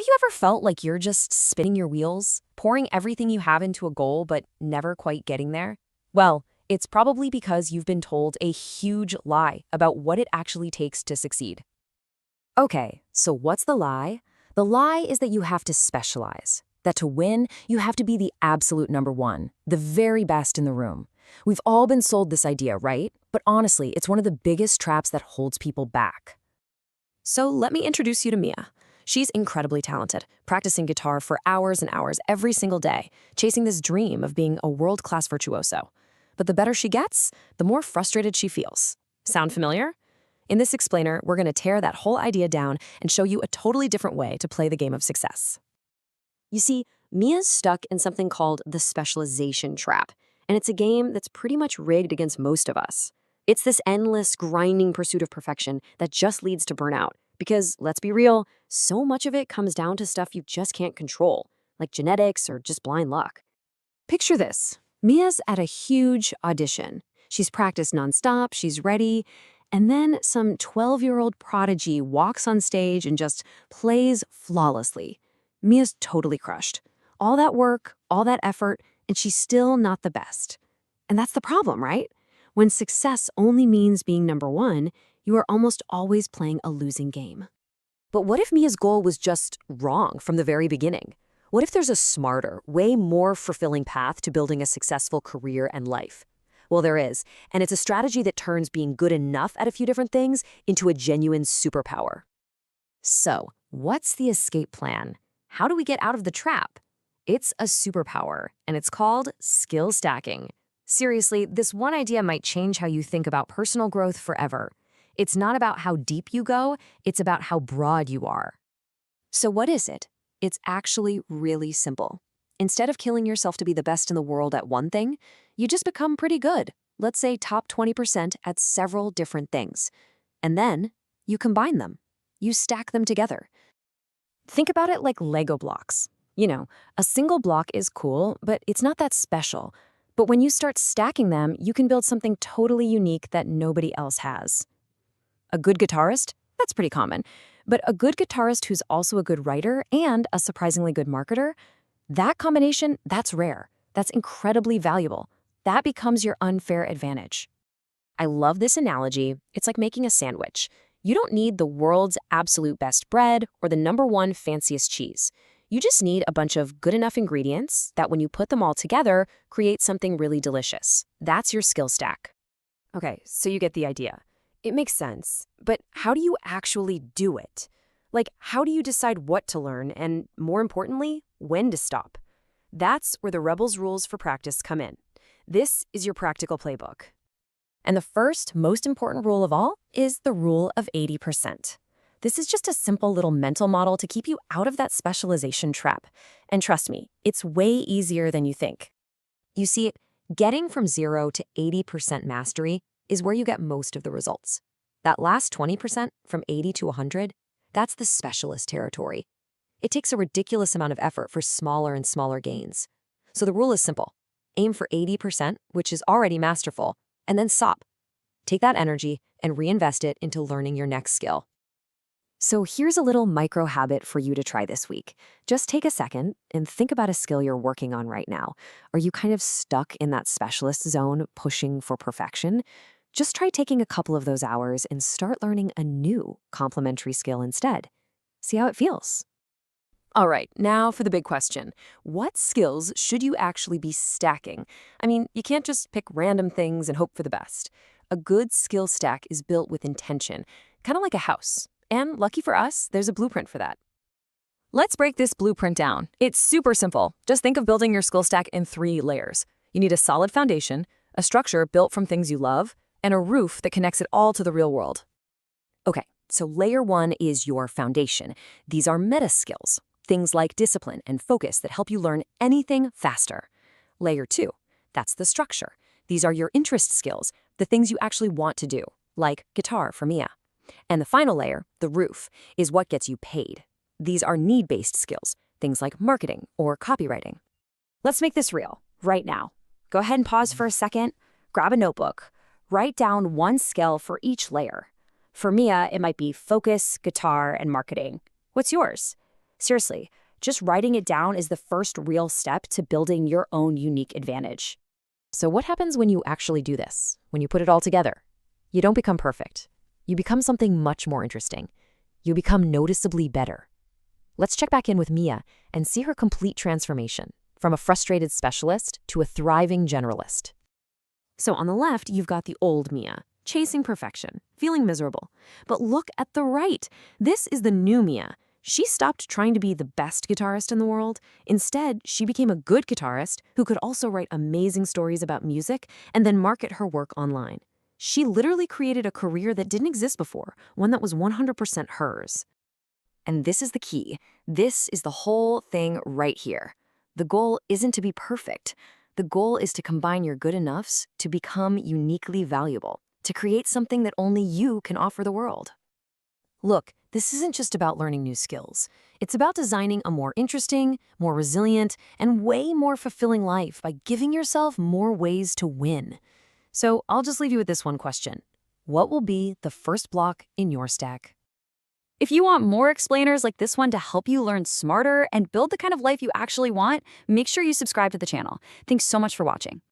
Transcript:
you ever felt like you're just spinning your wheels, pouring everything you have into a goal but never quite getting there? Well, it's probably because you've been told a huge lie about what it actually takes to succeed. Okay, so what's the lie? The lie is that you have to specialize. That to win, you have to be the absolute number one, the very best in the room. We've all been sold this idea, right? But honestly, it's one of the biggest traps that holds people back. So let me introduce you to Mia. She's incredibly talented, practicing guitar for hours and hours every single day, chasing this dream of being a world-class virtuoso. But the better she gets, the more frustrated she feels. Sound familiar? In this explainer, we're going to tear that whole idea down and show you a totally different way to play the game of success. You see, Mia's stuck in something called the specialization trap, and it's a game that's pretty much rigged against most of us. It's this endless, grinding pursuit of perfection that just leads to burnout. Because, let's be real, so much of it comes down to stuff you just can't control, like genetics or just blind luck. Picture this. Mia's at a huge audition. She's practiced nonstop, she's ready, and then some 12-year-old prodigy walks on stage and just plays flawlessly. Mia's totally crushed. All that work, all that effort, and she's still not the best. And that's the problem, right? When success only means being number one, you are almost always playing a losing game. But what if Mia's goal was just wrong from the very beginning? What if there's a smarter, way more fulfilling path to building a successful career and life? Well, there is, and it's a strategy that turns being good enough at a few different things into a genuine superpower. So, what's the escape plan? How do we get out of the trap? It's a superpower, and it's called skill stacking. Seriously, this one idea might change how you think about personal growth forever. It's not about how deep you go, it's about how broad you are. So what is it? It's actually really simple. Instead of killing yourself to be the best in the world at one thing, you just become pretty good, let's say top 20% at several different things. And then you combine them. You stack them together. Think about it like Lego blocks. You know, a single block is cool, but it's not that special. But when you start stacking them, you can build something totally unique that nobody else has. A good guitarist? That's pretty common. But a good guitarist who's also a good writer and a surprisingly good marketer, that combination, that's rare. That's incredibly valuable. That becomes your unfair advantage. I love this analogy. It's like making a sandwich. You don't need the world's absolute best bread or the #1 fanciest cheese. You just need a bunch of good enough ingredients that when you put them all together, create something really delicious. That's your skill stack. Okay, so you get the idea. It makes sense, but how do you actually do it? Like, how do you decide what to learn and, more importantly, when to stop? That's where the Rebels Rules for Practice come in. This is your practical playbook. And the first, most important rule of all is the rule of 80%. This is just a simple little mental model to keep you out of that specialization trap. And trust me, it's way easier than you think. You see, getting from 0 to 80% mastery is where you get most of the results. That last 20% from 80 to 100, that's the specialist territory. It takes a ridiculous amount of effort for smaller and smaller gains. So the rule is simple. Aim for 80%, which is already masterful, and then stop. Take that energy and reinvest it into learning your next skill. So here's a little micro habit for you to try this week. Just take a second and think about a skill you're working on right now. Are you kind of stuck in that specialist zone, pushing for perfection? Just try taking a couple of those hours and start learning a new complementary skill instead. See how it feels. All right, now for the big question. What skills should you actually be stacking? I mean, you can't just pick random things and hope for the best. A good skill stack is built with intention, kind of like a house. And lucky for us, there's a blueprint for that. Let's break this blueprint down. It's super simple. Just think of building your skill stack in 3 layers. You need a solid foundation, a structure built from things you love, and a roof that connects it all to the real world. Okay, so layer 1 is your foundation. These are meta skills, things like discipline and focus that help you learn anything faster. Layer 2, that's the structure. These are your interest skills, the things you actually want to do, like guitar for Mia. And the final layer, the roof, is what gets you paid. These are need-based skills, things like marketing or copywriting. Let's make this real, right now. Go ahead and pause for a second, grab a notebook, write down one skill for each layer. For Mia, it might be focus, guitar, and marketing. What's yours? Seriously, just writing it down is the first real step to building your own unique advantage. So what happens when you actually do this? When you put it all together? You don't become perfect. You become something much more interesting. You become noticeably better. Let's check back in with Mia and see her complete transformation from a frustrated specialist to a thriving generalist. So on the left, you've got the old Mia, chasing perfection, feeling miserable. But look at the right. This is the new Mia. She stopped trying to be the best guitarist in the world. Instead, she became a good guitarist who could also write amazing stories about music and then market her work online. She literally created a career that didn't exist before, one that was 100% hers. And this is the key. This is the whole thing right here. The goal isn't to be perfect. The goal is to combine your good enoughs to become uniquely valuable, to create something that only you can offer the world. Look, this isn't just about learning new skills. It's about designing a more interesting, more resilient, and way more fulfilling life by giving yourself more ways to win. So I'll just leave you with this one question. What will be the first block in your stack? If you want more explainers like this one to help you learn smarter and build the kind of life you actually want, make sure you subscribe to the channel. Thanks so much for watching.